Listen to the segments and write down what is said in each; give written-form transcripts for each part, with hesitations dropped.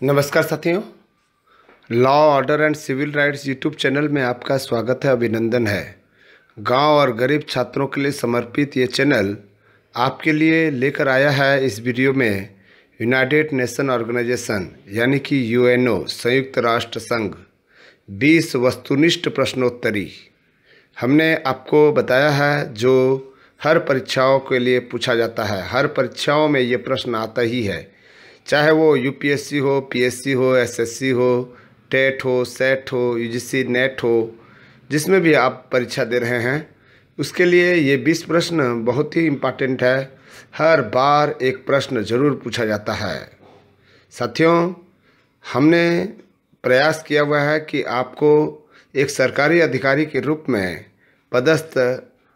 नमस्कार साथियों, law order and civil rights YouTube channel में आपका स्वागत है, अभिनंदन है। गांव और गरीब छात्रों के लिए समर्पित ये चैनल आपके लिए लेकर आया है इस वीडियो में यूनाइटेड नेशन ऑर्गेनाइजेशन यानी कि यूएनओ संयुक्त राष्ट्र संघ 20 वस्तुनिष्ठ प्रश्नोत्तरी हमने आपको बताया है, जो हर परीक्षाओं के लिए पूछा जाता है। हर परीक्षाओं में ये प्रश्न आता ही है, चाहे वो यूपीएससी हो, पीएससी हो, एसएससी हो, टेट हो, सेट हो, यूजीसी नेट हो, जिसमें भी आप परीक्षा दे रहे हैं उसके लिए ये 20 प्रश्न बहुत ही इम्पॉर्टेंट है। हर बार एक प्रश्न ज़रूर पूछा जाता है। साथियों, हमने प्रयास किया हुआ है कि आपको एक सरकारी अधिकारी के रूप में पदस्थ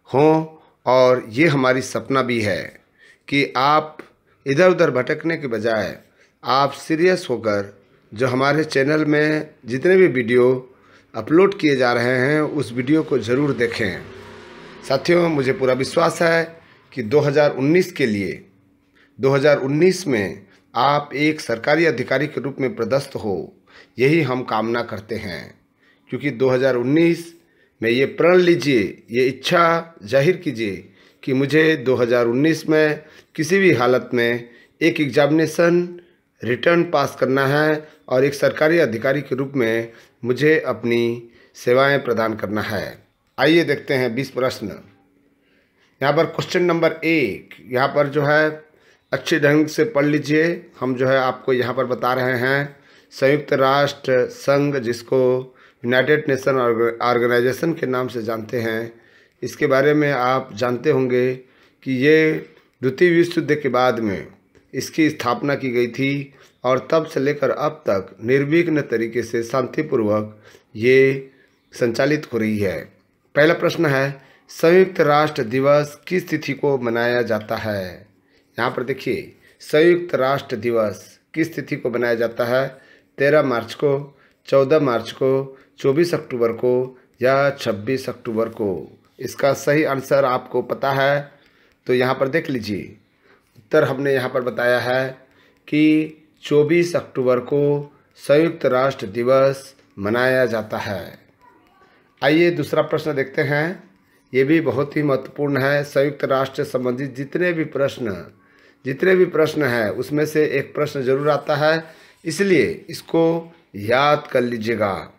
हों, और ये हमारी सपना भी है कि आप इधर उधर भटकने के बजाय आप सीरियस होकर जो हमारे चैनल में जितने भी वीडियो अपलोड किए जा रहे हैं उस वीडियो को ज़रूर देखें। साथियों, मुझे पूरा विश्वास है कि 2019 के लिए 2019 में आप एक सरकारी अधिकारी के रूप में पदस्थ हो, यही हम कामना करते हैं। क्योंकि 2019 में ये प्रण लीजिए, ये इच्छा जाहिर कीजिए कि मुझे 2019 में किसी भी हालत में एक एग्जामिनेशन रिटर्न पास करना है और एक सरकारी अधिकारी के रूप में मुझे अपनी सेवाएं प्रदान करना है। आइए देखते हैं 20 प्रश्न। यहाँ पर क्वेश्चन नंबर 1 यहाँ पर जो है अच्छे ढंग से पढ़ लीजिए। हम जो है आपको यहाँ पर बता रहे हैं संयुक्त राष्ट्र संघ, जिसको यूनाइटेड नेशन ऑर्गेनाइजेशन के नाम से जानते हैं, इसके बारे में आप जानते होंगे कि ये द्वितीय विश्व युद्ध के बाद में इसकी स्थापना की गई थी और तब से लेकर अब तक निर्विघ्न तरीके से शांतिपूर्वक ये संचालित हो रही है। पहला प्रश्न है, संयुक्त राष्ट्र दिवस किस तिथि को मनाया जाता है? यहाँ पर देखिए, संयुक्त राष्ट्र दिवस किस तिथि को मनाया जाता है? 13 मार्च को, 14 मार्च को, 24 अक्टूबर को या 26 अक्टूबर को? इसका सही आंसर आपको पता है तो यहाँ पर देख लीजिए। उत्तर हमने यहाँ पर बताया है कि 24 अक्टूबर को संयुक्त राष्ट्र दिवस मनाया जाता है। आइए दूसरा प्रश्न देखते हैं। ये भी बहुत ही महत्वपूर्ण है। संयुक्त राष्ट्र से संबंधित जितने भी प्रश्न हैं उसमें से एक प्रश्न जरूर आता है, इसलिए इसको याद कर लीजिएगा।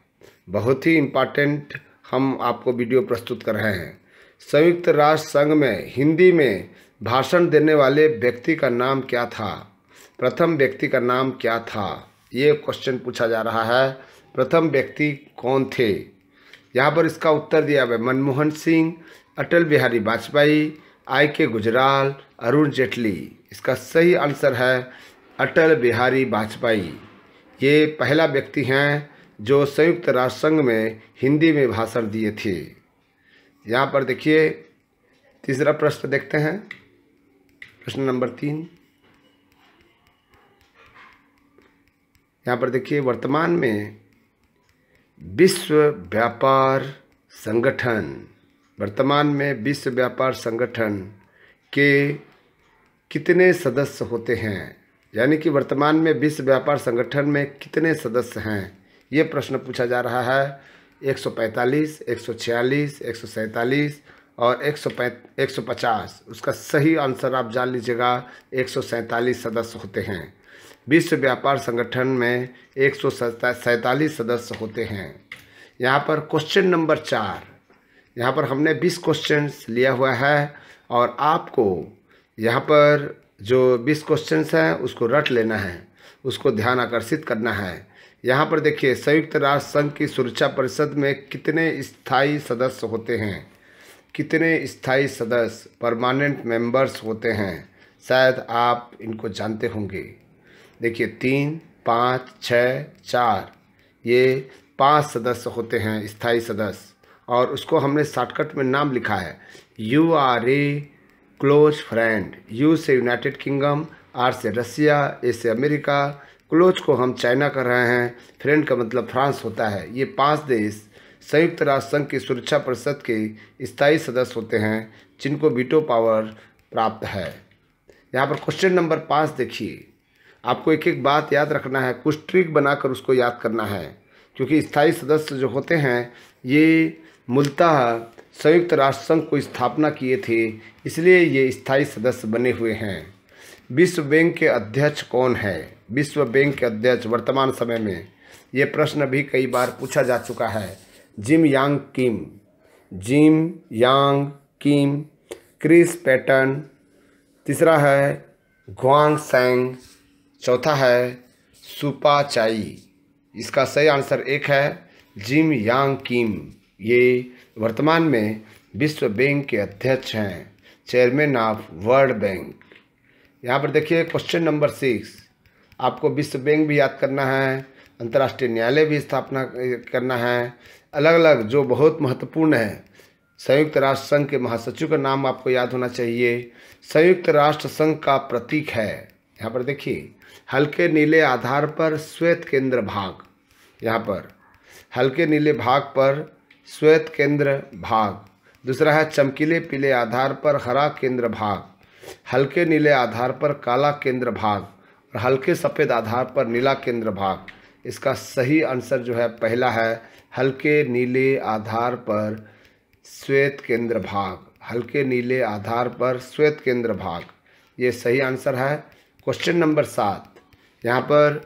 बहुत ही इम्पॉर्टेंट हम आपको वीडियो प्रस्तुत कर रहे हैं। संयुक्त राष्ट्र संघ में हिंदी में भाषण देने वाले व्यक्ति का नाम क्या था? प्रथम व्यक्ति का नाम क्या था? ये क्वेश्चन पूछा जा रहा है। प्रथम व्यक्ति कौन थे? यहाँ पर इसका उत्तर दिया हुआ है मनमोहन सिंह, अटल बिहारी वाजपेयी, I.K. गुजराल, अरुण जेटली। इसका सही आंसर है अटल बिहारी वाजपेयी। ये पहला व्यक्ति हैं जो संयुक्त राष्ट्र संघ में हिंदी में भाषण दिए थे। यहाँ पर देखिए, तीसरा प्रश्न देखते हैं। प्रश्न नंबर 3 यहाँ पर देखिए, वर्तमान में विश्व व्यापार संगठन के कितने सदस्य होते हैं? यानी कि वर्तमान में विश्व व्यापार संगठन में कितने सदस्य हैं, ये प्रश्न पूछा जा रहा है। 145, 146, 147 और 150। उसका सही आंसर आप जान लीजिएगा, 147 सदस्य होते हैं। विश्व व्यापार संगठन में 147 सदस्य होते हैं। यहाँ पर क्वेश्चन नंबर 4, यहाँ पर हमने 20 क्वेश्चंस लिया हुआ है और आपको यहाँ पर जो 20 क्वेश्चंस हैं उसको रट लेना है, उसको ध्यान आकर्षित करना है। यहाँ पर देखिए, संयुक्त राष्ट्र संघ की सुरक्षा परिषद में कितने स्थायी सदस्य होते हैं? कितने स्थायी सदस्य परमानेंट मेंबर्स होते हैं? शायद आप इनको जानते होंगे। देखिए, 3, 5, 6, 4, ये 5 सदस्य होते हैं स्थायी सदस्य, और उसको हमने शॉर्टकट में नाम लिखा है URA क्लोज फ्रेंड। यू से यूनाइटेड किंगडम, R से रसिया, A से अमेरिका, क्लोज को हम चाइना कर रहे हैं, फ्रेंड का मतलब फ्रांस होता है। ये 5 देश संयुक्त राष्ट्र संघ की सुरक्षा परिषद के स्थायी सदस्य होते हैं जिनको वीटो पावर प्राप्त है। यहाँ पर क्वेश्चन नंबर 5 देखिए, आपको एक एक बात याद रखना है, कुछ ट्रिक बनाकर उसको याद करना है, क्योंकि स्थायी सदस्य जो होते हैं ये मूलतः संयुक्त राष्ट्र संघ को स्थापना किए थे, इसलिए ये स्थायी सदस्य बने हुए हैं। विश्व बैंक के अध्यक्ष कौन है? विश्व बैंक के अध्यक्ष वर्तमान समय में, ये प्रश्न भी कई बार पूछा जा चुका है। जिम यांग किम, जिम यांग किम, क्रिस पैटन, तीसरा है ग्वांग सैंग, चौथा है सुपा चाई। इसका सही आंसर एक है जिम यांग किम। ये वर्तमान में विश्व बैंक के अध्यक्ष हैं, चेयरमैन ऑफ वर्ल्ड बैंक। यहाँ पर देखिए क्वेश्चन नंबर 6, आपको विश्व बैंक भी याद करना है, अंतर्राष्ट्रीय न्यायालय भी स्थापना करना है, अलग अलग जो बहुत महत्वपूर्ण है। संयुक्त राष्ट्र संघ के महासचिव का नाम आपको याद होना चाहिए। संयुक्त राष्ट्र संघ का प्रतीक है, यहाँ पर देखिए, हल्के नीले आधार पर श्वेत केंद्र भाग। यहाँ पर हल्के नीले भाग पर श्वेत केंद्र भाग। दूसरा है चमकीले पीले आधार पर हरा केंद्र भाग, हल्के नीले आधार पर काला केंद्र भाग और हल्के सफ़ेद आधार पर नीला केंद्र भाग। इसका सही आंसर जो है पहला है, हल्के नीले आधार पर श्वेत केंद्र भाग, हल्के नीले आधार पर श्वेत केंद्र भाग, ये सही आंसर है। क्वेश्चन नंबर 7, यहाँ पर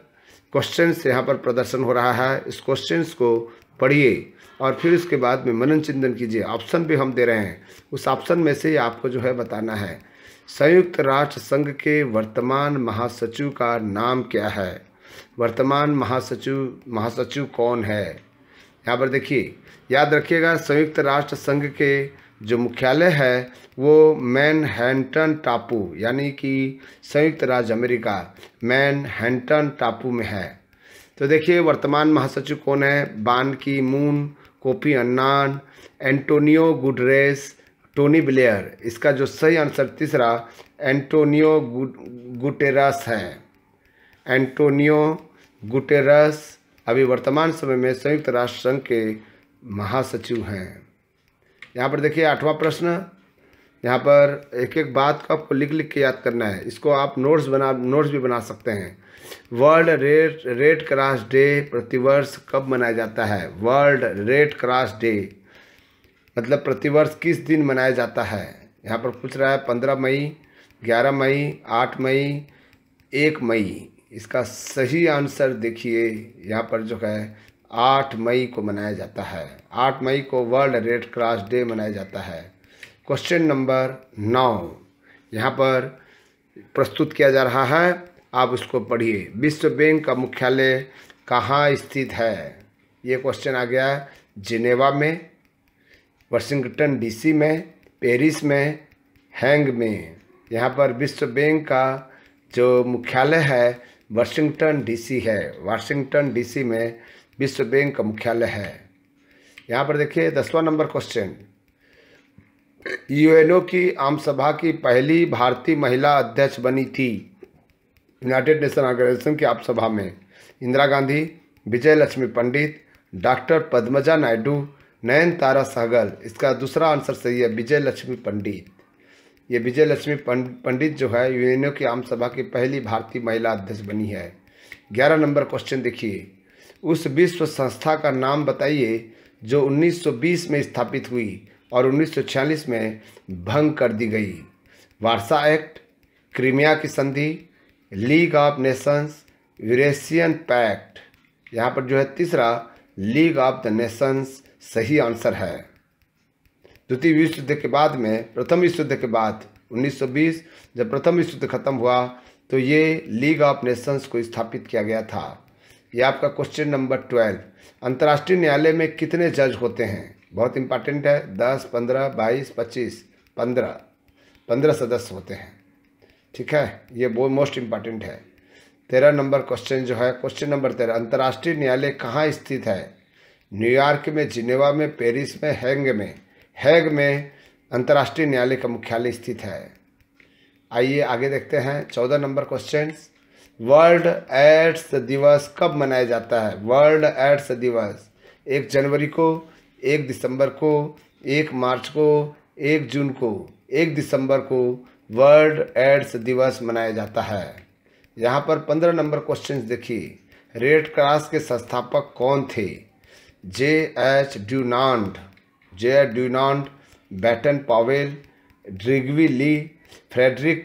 क्वेश्चंस यहाँ पर प्रदर्शन हो रहा है, इस क्वेश्चंस को पढ़िए और फिर उसके बाद में मनन चिंतन कीजिए। ऑप्शन भी हम दे रहे हैं, उस ऑप्शन में से आपको जो है बताना है। संयुक्त राष्ट्र संघ के वर्तमान महासचिव का नाम क्या है? वर्तमान महासचिव कौन है? यहाँ पर देखिए, याद रखिएगा, संयुक्त राष्ट्र संघ के जो मुख्यालय है वो मैनहट्टन टापू, यानी कि संयुक्त राज्य अमेरिका मैनहट्टन टापू में है। तो देखिए वर्तमान महासचिव कौन है? बान की moon, Kofi Annan, Antonio Guterres, Tony Blair. इसका जो सही आंसर तीसरा एंटोनियो गुटेरस है। एंटोनियो गुटेरस अभी वर्तमान समय में संयुक्त राष्ट्र संघ के महासचिव हैं। यहाँ पर देखिए 8वां प्रश्न, यहाँ पर एक एक बात को आपको लिख के याद करना है। इसको आप नोट्स भी बना सकते हैं। वर्ल्ड रेड क्रॉस डे प्रतिवर्ष कब मनाया जाता है? वर्ल्ड रेड क्रॉस डे मतलब प्रतिवर्ष किस दिन मनाया जाता है? यहाँ पर पूछ रहा है 15 मई, 11 मई, 8 मई, 1 मई। इसका सही आंसर देखिए, यहाँ पर जो है 8 मई को मनाया जाता है। 8 मई को वर्ल्ड रेड क्रॉस डे मनाया जाता है। क्वेश्चन नंबर 9 यहाँ पर प्रस्तुत किया जा रहा है, आप उसको पढ़िए। विश्व बैंक का मुख्यालय कहाँ स्थित है? ये क्वेश्चन आ गया जिनेवा में, वाशिंगटन डीसी में, पेरिस में, हैंग में। यहाँ पर विश्व बैंक का जो मुख्यालय है वाशिंगटन डीसी है। वाशिंगटन डीसी में विश्व बैंक का मुख्यालय है। यहाँ पर देखिए 10वां नंबर क्वेश्चन, यूएनओ की आम सभा की पहली भारतीय महिला अध्यक्ष बनी थी यूनाइटेड नेशन ऑर्गेनाइजेशन की आम सभा में? इंदिरा गांधी, विजय लक्ष्मी पंडित, डॉक्टर पद्मजा नायडू, नयनतारा सहगल। इसका दूसरा आंसर सही है, विजय लक्ष्मी पंडित। ये विजय लक्ष्मी पंडित जो है यूएनओ की आम सभा की पहली भारतीय महिला अध्यक्ष बनी है। 11 नंबर क्वेश्चन देखिए, उस विश्व संस्था का नाम बताइए जो 1920 में स्थापित हुई और 1946 में भंग कर दी गई। वारसा एक्ट, क्रीमिया की संधि, league of nations, Eurasian pact. यहाँ पर जो है तीसरा लीग ऑफ द नेशंस सही आंसर है। द्वितीय विश्व युद्ध के बाद में, प्रथम विश्व युद्ध के बाद 1920 जब प्रथम विश्व युद्ध खत्म हुआ तो ये लीग ऑफ नेशंस को स्थापित किया गया था। ये आपका क्वेश्चन नंबर 12, अंतर्राष्ट्रीय न्यायालय में कितने जज होते हैं? बहुत इंपॉर्टेंट है, 10, 15, 22, 25, 15 सदस्य होते हैं। ठीक है, ये बहुत मोस्ट इम्पॉर्टेंट है। 13 नंबर क्वेश्चन जो है, क्वेश्चन नंबर 13, अंतर्राष्ट्रीय न्यायालय कहाँ स्थित है? न्यूयॉर्क में, जिनेवा में, पेरिस में, हैग में। हैग में अंतर्राष्ट्रीय न्यायालय का मुख्यालय स्थित है। आइए आगे देखते हैं 14 नंबर क्वेश्चन, वर्ल्ड एड्स दिवस कब मनाया जाता है? वर्ल्ड एड्स दिवस 1 जनवरी को, 1 दिसंबर को, 1 मार्च को, 1 जून को। 1 दिसंबर को वर्ल्ड एड्स दिवस मनाया जाता है। यहाँ पर 15 नंबर क्वेश्चन देखिए, रेड क्रॉस के संस्थापक कौन थे? J.H. ड्यूनांट, बैटन पावेल, ड्रिगवी ली, फ्रेडरिक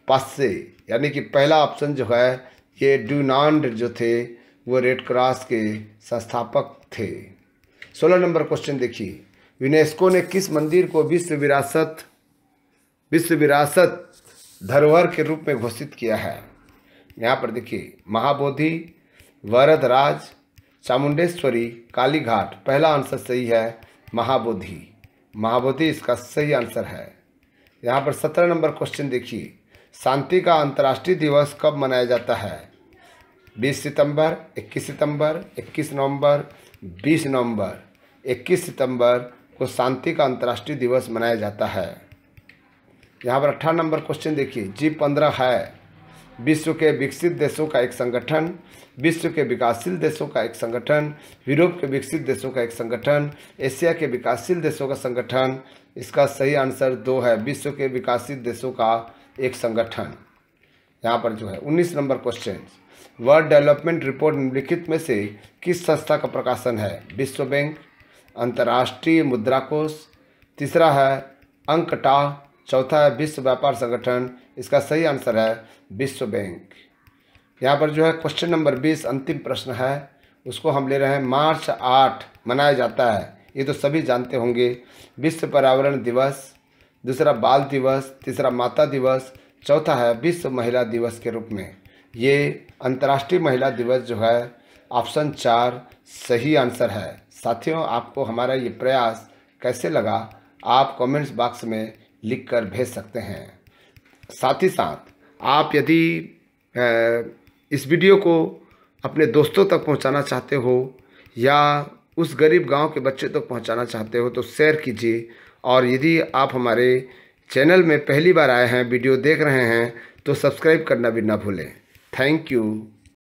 पासे। यानी कि पहला ऑप्शन जो है ये ड्यूनांट जो थे वो रेड क्रॉस के संस्थापक थे। 16 नंबर क्वेश्चन देखिए, यूनेस्को ने किस मंदिर को विश्व विरासत धरोहर के रूप में घोषित किया है? यहाँ पर देखिए, महाबोधि, वरदराज, चामुंडेश्वरी, काली घाट। पहला आंसर सही है महाबोधि इसका सही आंसर है। यहाँ पर 17 नंबर क्वेश्चन देखिए, शांति का अंतर्राष्ट्रीय दिवस कब मनाया जाता है? 20 सितंबर, 21 सितंबर, 21 नवंबर, 20 नवंबर। 21 सितंबर को शांति का अंतर्राष्ट्रीय दिवस मनाया जाता है। यहाँ पर 18 नंबर क्वेश्चन देखिए, G15 है विश्व के विकसित देशों का एक संगठन, विश्व के विकासशील देशों का एक संगठन, यूरोप के विकसित देशों का एक संगठन, एशिया के विकासशील देशों का संगठन। इसका सही आंसर 2 है, विश्व के विकासशील देशों का एक संगठन। यहाँ पर जो है 19 number question, world development report निम्नलिखित में से किस संस्था का प्रकाशन है? विश्व बैंक, अंतर्राष्ट्रीय मुद्रा कोष, तीसरा है अंकटा, चौथा है विश्व व्यापार संगठन। इसका सही आंसर है विश्व बैंक। यहाँ पर जो है क्वेश्चन नंबर 20 अंतिम प्रश्न है, उसको हम ले रहे हैं। मार्च 8 मनाया जाता है, ये तो सभी जानते होंगे, विश्व पर्यावरण दिवस, दूसरा बाल दिवस, तीसरा माता दिवस, चौथा है विश्व महिला दिवस के रूप में। ये अंतर्राष्ट्रीय महिला दिवस जो है ऑप्शन 4 सही आंसर है। साथियों, आपको हमारा ये प्रयास कैसे लगा आप कमेंट्स बॉक्स में लिख कर भेज सकते हैं। साथ ही साथ आप यदि इस वीडियो को अपने दोस्तों तक पहुंचाना चाहते हो या उस गरीब गांव के बच्चे तक पहुंचाना चाहते हो तो शेयर कीजिए। और यदि आप हमारे चैनल में पहली बार आए हैं, वीडियो देख रहे हैं, तो सब्सक्राइब करना भी ना भूलें। Thank you.